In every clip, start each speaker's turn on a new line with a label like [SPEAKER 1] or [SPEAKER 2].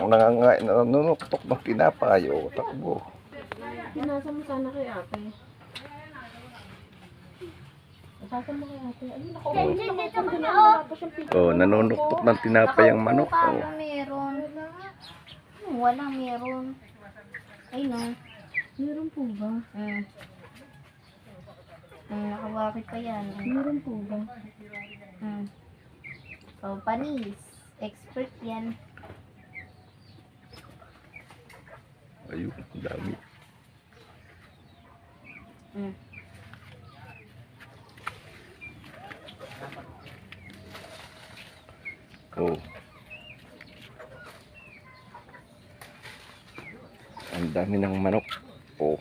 [SPEAKER 1] nanunuktok ng tinapay. O, takbo.
[SPEAKER 2] Pinasa mo sana kay ate. Pinasa mo kay ate. Ayun,
[SPEAKER 1] O, nanunuktok ng tinapay ang manok. O.
[SPEAKER 3] Paano meron? Wala meron. Ay no.
[SPEAKER 2] Meron po ba?
[SPEAKER 3] Nakawakit pa yan.
[SPEAKER 2] Meron po ba?
[SPEAKER 3] Oh, panis. Expert yan.
[SPEAKER 1] Ayun, ang dami. Oh. Ang dami ng manok. Oh.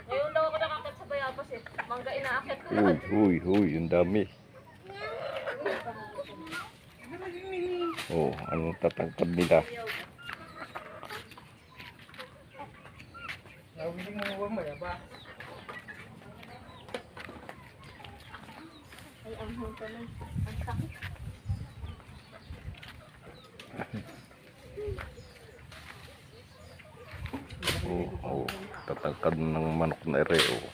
[SPEAKER 2] Ngayon daw ako nakakit sa bayabas eh. Mangga inaakit ko.
[SPEAKER 1] Huy, ang dami. Oh, anong tatangkad nila?
[SPEAKER 3] Ay, ang tuloy. Ang sakit.
[SPEAKER 1] Oh, tatangkad ng manok na ere. Oh.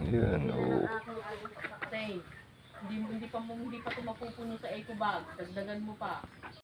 [SPEAKER 1] Ayan, oh.
[SPEAKER 2] Tay, hindi pa ito mapupuno sa eco bag. Dagdagan mo pa.